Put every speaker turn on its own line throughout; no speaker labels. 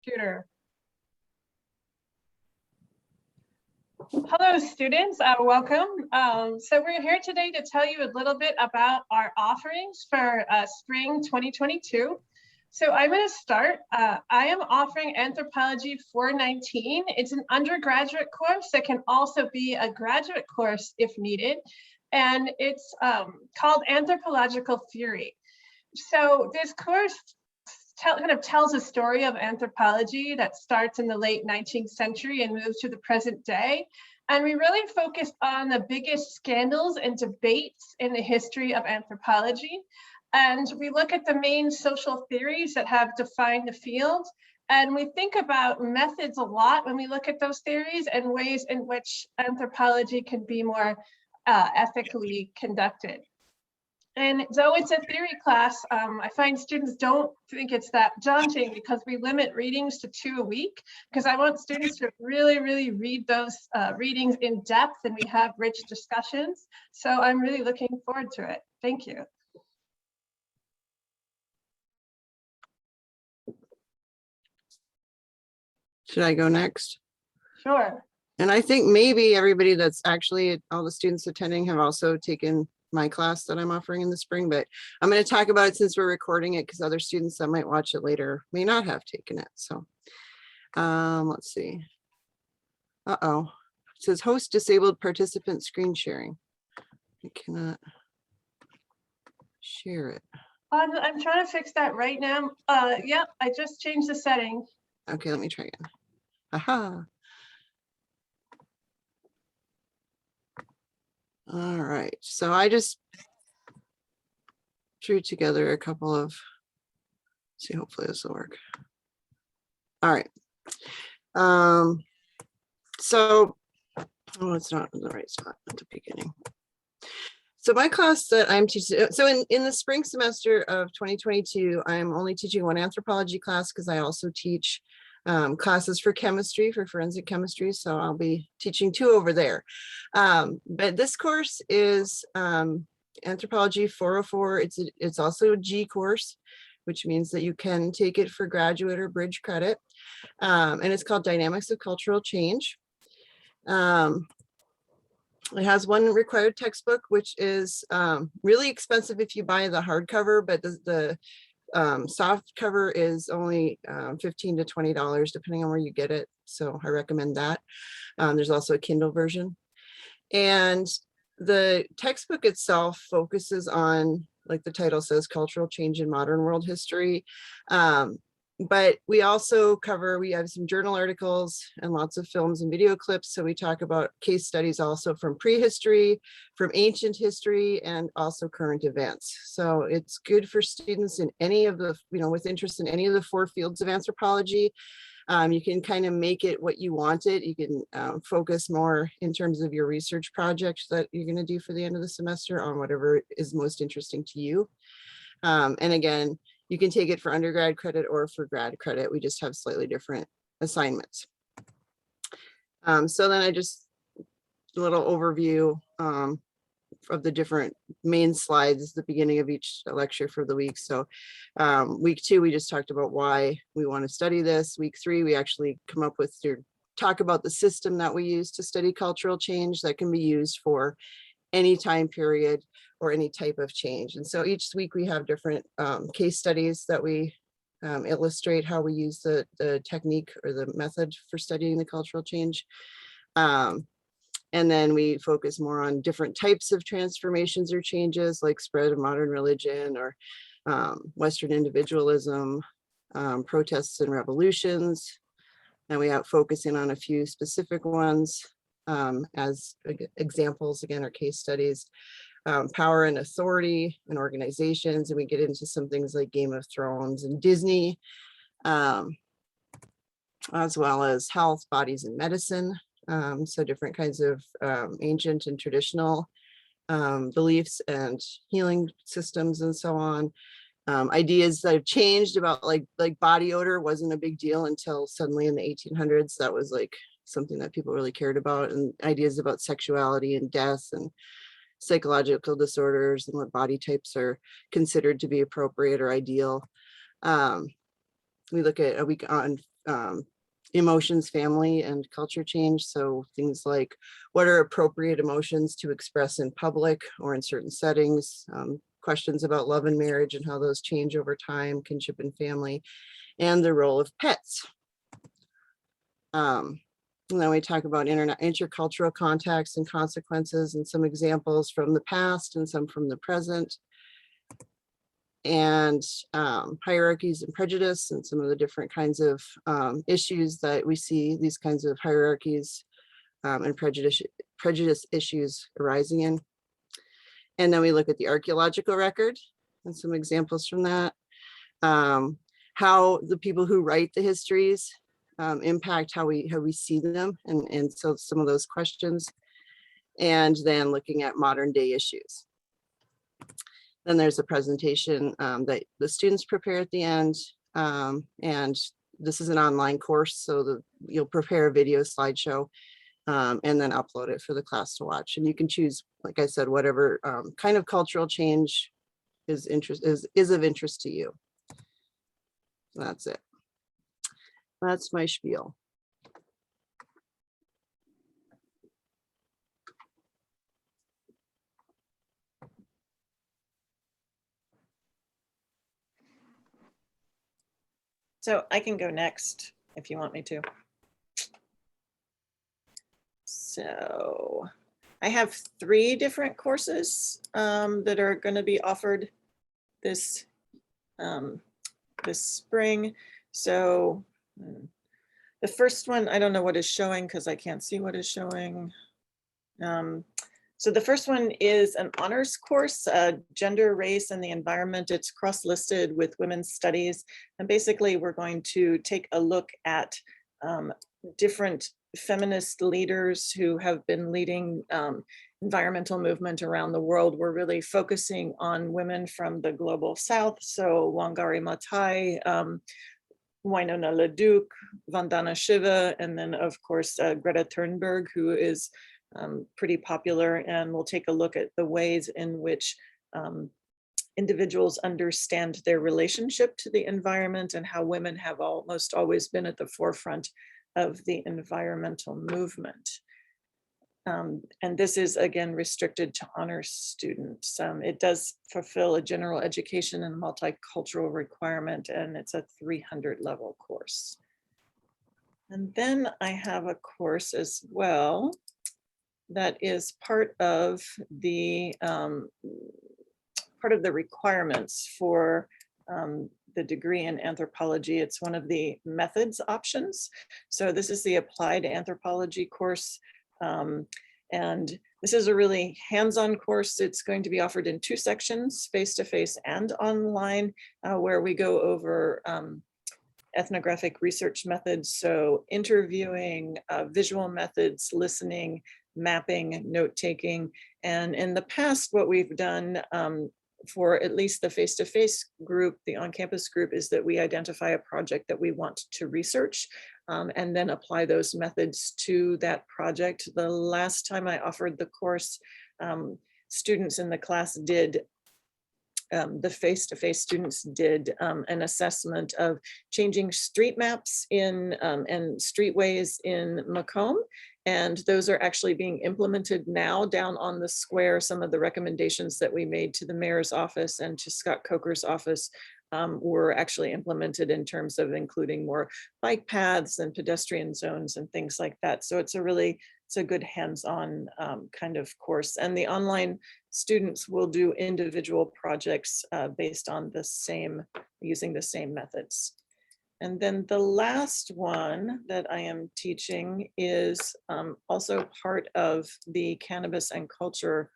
computer. Hello, students. Welcome. So we're here today to tell you a little bit about our offerings for spring 2022. So I'm going to start. I am offering Anthropology 419. It's an undergraduate course that can also be a graduate course if needed. And it's called Anthropological Theory. So this course kind of tells a story of anthropology that starts in the late 19th century and moves to the present day. And we really focus on the biggest scandals and debates in the history of anthropology. And we look at the main social theories that have defined the field. And we think about methods a lot when we look at those theories and ways in which anthropology can be more ethically conducted. And though it's a theory class, I find students don't think it's that daunting because we limit readings to 2 a week, because I want students to really read those readings in depth, and we have rich discussions. So I'm really looking forward to it. Thank you.
Should I go next?
Sure.
And I think maybe everybody that's actually, all the students attending have also taken my class that I'm offering in the spring, but I'm going to talk about it since we're recording it, because other students that might watch it later may not have taken it. So let's see. It says host disabled participant screen sharing. I cannot share it.
I'm trying to fix that right now. Yep, I just changed the setting.
Okay, let me try again. Aha. All right, so I just threw together a couple of, see, hopefully this will work. All right. So, it's not in the right spot at the beginning. So my class that I'm teaching, so in the spring semester of 2022, I'm only teaching one anthropology class because I also teach classes for chemistry, for forensic chemistry. So I'll be teaching 2 over there. But this course is Anthropology 404. It's also a G course, which means that you can take it for graduate or bridge credit. And it's called Dynamics of Cultural Change. It has one required textbook, which is really expensive if you buy the hardcover, but the soft cover is only $15 to $20 depending on where you get it. So I recommend that. There's also a Kindle version. And the textbook itself focuses on, like the title says, cultural change in modern world history. But we also cover, we have some journal articles and lots of films and video clips. So we talk about case studies also from prehistory, from ancient history, and also current events. So it's good for students in any of the, with interest in any of the 4 fields of anthropology. You can kind of make it what you want it. You can focus more in terms of your research projects that you're going to do for the end of the semester on whatever is most interesting to you. And again, you can take it for undergrad credit or for grad credit. We just have slightly different assignments. So then a little overview of the different main slides at the beginning of each lecture for the week. So week 2, we just talked about why we want to study this. Week 3, we actually come up with talk about the system that we use to study cultural change that can be used for any time period or any type of change. And so each week we have different case studies that we illustrate how we use the technique or the method for studying the cultural change. And then we focus more on different types of transformations or changes, like spread of modern religion or Western individualism, protests and revolutions. And we have focusing on a few specific ones as examples, again, are case studies. Power and authority and organizations, and we get into some things like Game of Thrones and Disney, as well as health, bodies, and medicine. So different kinds of ancient and traditional beliefs and healing systems and so on. Ideas that have changed about like body odor wasn't a big deal until suddenly in the 1800s. That was like something that people really cared about, and ideas about sexuality and death and psychological disorders and what body types are considered to be appropriate or ideal. We look at a week on emotions, family, and culture change. So things like, what are appropriate emotions to express in public or in certain settings? Questions about love and marriage and how those change over time, kinship and family, and the role of pets. And then we talk about intercultural contacts and consequences, and some examples from the past and some from the present, and hierarchies and prejudice, and some of the different kinds of issues that we see these kinds of hierarchies and prejudice issues arising in. And then we look at the archaeological record and some examples from that, how the people who write the histories impact how we see them, and so some of those questions, and then looking at modern day issues. Then there's a presentation that the students prepare at the end, and this is an online course, so you'll prepare a video slideshow and then upload it for the class to watch. And you can choose, like I said, whatever kind of cultural change is of interest to you. That's it. That's my spiel.
So I can go next if you want me to. So I have 3 different courses that are going to be offered this spring. So the first one, I don't know what is showing because I can't see what is showing. So the first one is an honors course, Gender, Race, and the Environment. It's cross-listed with Women's Studies. And basically, we're going to take a look at different feminist leaders who have been leading environmental movement around the world. We're really focusing on women from the global South. So Wangari Maathai, Winona LaDuke, Vandana Shiva, and then of course, Greta Thunberg, who is pretty popular. And we'll take a look at the ways in which individuals understand their relationship to the environment and how women have almost always been at the forefront of the environmental movement. And this is again restricted to honors students. It does fulfill a general education and multicultural requirement, and it's a 300 level course. And then I have a course as well that is part of the requirements for the degree in anthropology. It's one of the methods options. So this is the applied anthropology course. And this is a really hands-on course. It's going to be offered in 2 sections, face-to-face and online, where we go over ethnographic research methods. So interviewing, visual methods, listening, mapping, note-taking. And in the past, what we've done for at least the face-to-face group, the on-campus group, is that we identify a project that we want to research and then apply those methods to that project. The last time I offered the course, students in the class did, the face-to-face students did an assessment of changing street maps in and streetways in Macomb. And those are actually being implemented now down on the square. Some of the recommendations that we made to the mayor's office and to Scott Coker's office were actually implemented in terms of including more bike paths and pedestrian zones and things like that. So it's a good hands-on kind of course. And the online students will do individual projects based on using the same methods. And then the last one that I am teaching is also part of the cannabis and culture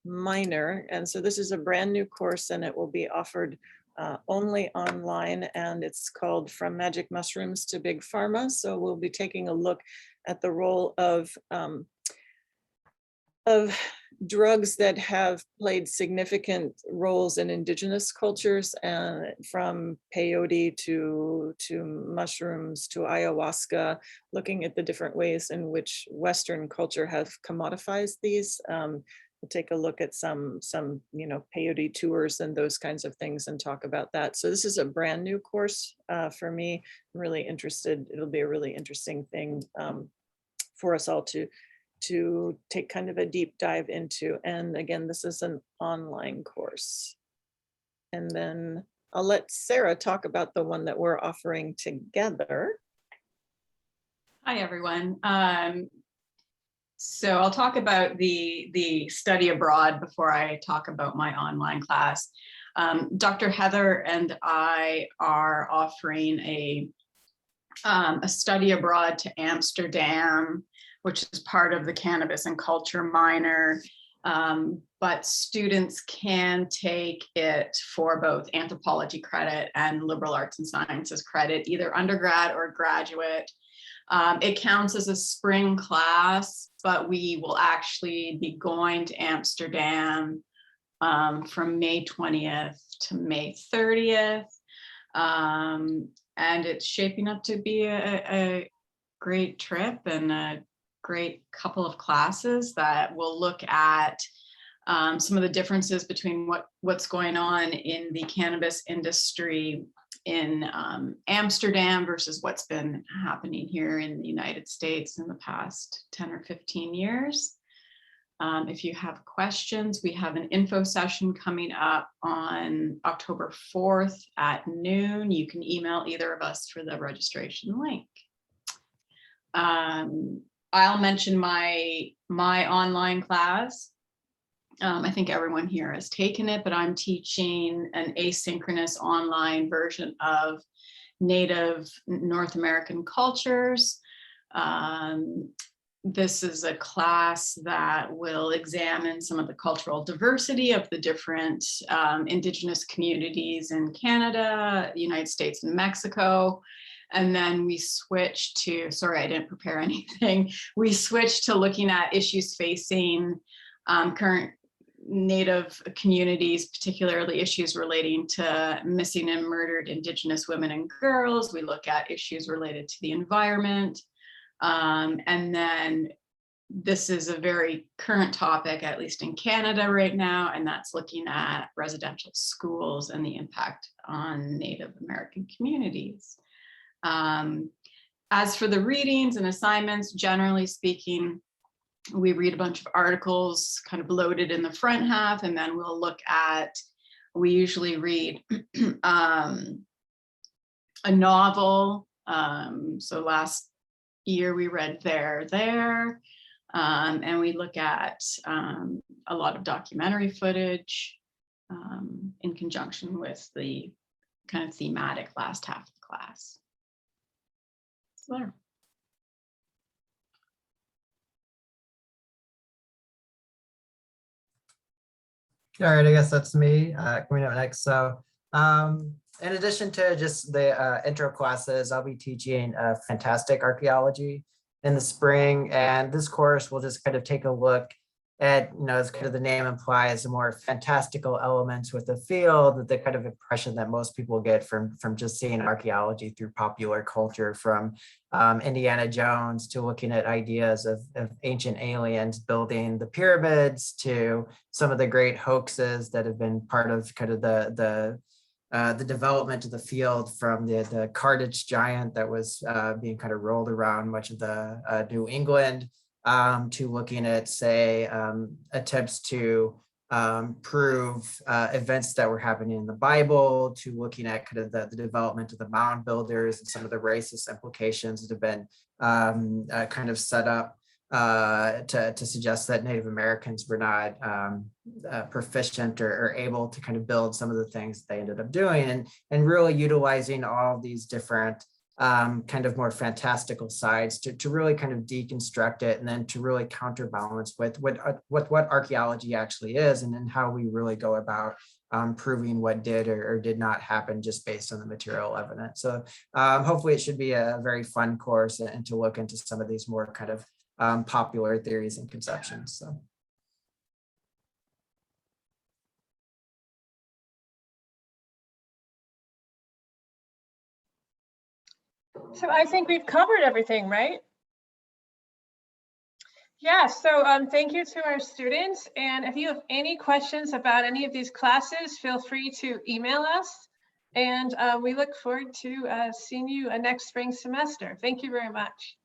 minor. And so this is a brand new course, and it will be offered only online, and it's called From Magic Mushrooms to Big Pharma. So we'll be taking a look at the role of drugs that have played significant roles in indigenous cultures, and from peyote to mushrooms to ayahuasca, looking at the different ways in which Western culture have commodified these. we'll take a look at some peyote tours and those kinds of things and talk about that. So this is a brand new course for me. I'm really interested. It'll be a really interesting thing for us all to take kind of a deep dive into. And again, this is an online course. And then I'll let Sarah talk about the one that we're offering together.
Hi, everyone. So I'll talk about the study abroad before I talk about my online class. Dr. Heather and I are offering a study abroad to Amsterdam, which is part of the cannabis and culture minor. But students can take it for both anthropology credit and liberal arts and sciences credit, either undergrad or graduate. It counts as a spring class, but we will actually be going to Amsterdam from May 20th to May 30th. And it's shaping up to be a great trip and a great couple of classes that will look at some of the differences between what's going on in the cannabis industry in Amsterdam versus what's been happening here in the United States in the past 10 or 15 years. If you have questions, we have an info session coming up on October 4th at noon. You can email either of us for the registration link. I'll mention my online class. I think everyone here has taken it, but I'm teaching an asynchronous online version of Native North American cultures. This is a class that will examine some of the cultural diversity of the different Indigenous communities in Canada, the United States, and Mexico. And then we switch to, sorry, I didn't prepare anything. We switched to looking at issues facing current Native communities, particularly issues relating to missing and murdered Indigenous women and girls. We look at issues related to the environment. And then this is a very current topic, at least in Canada right now, and that's looking at residential schools and the impact on Native American communities. As for the readings and assignments, generally speaking, we read a bunch of articles kind of loaded in the front half, and then we'll look at, we usually read a novel. So last year we read There, and we look at a lot of documentary footage in conjunction with the kind of thematic last half of the class. So there.
All right, I guess that's me coming up next. So in addition to just the intro classes, I'll be teaching fantastic archaeology in the spring. And this course will just kind of take a look at, as kind of the name implies, the more fantastical elements with the field, the kind of impression that most people get from just seeing archaeology through popular culture, from Indiana Jones to looking at ideas of ancient aliens building the pyramids, to some of the great hoaxes that have been part of kind of the development of the field, from the Carthage giant that was being kind of rolled around much of the New England, to looking at, say, attempts to prove events that were happening in the Bible, to looking at kind of the development of the mound builders and some of the racist implications that have been kind of set up to suggest that Native Americans were not proficient or able to kind of build some of the things that they ended up doing, and really utilizing all these different kind of more fantastical sides to really kind of deconstruct it, and then to really counterbalance with what archaeology actually is, and then how we really go about proving what did or did not happen just based on the material evidence. So hopefully it should be a very fun course, and to look into some of these more kind of popular theories and conceptions.
So I think we've covered everything, right? Yeah, so thank you to our students. And if you have any questions about any of these classes, feel free to email us. And we look forward to seeing you next spring semester. Thank you very much.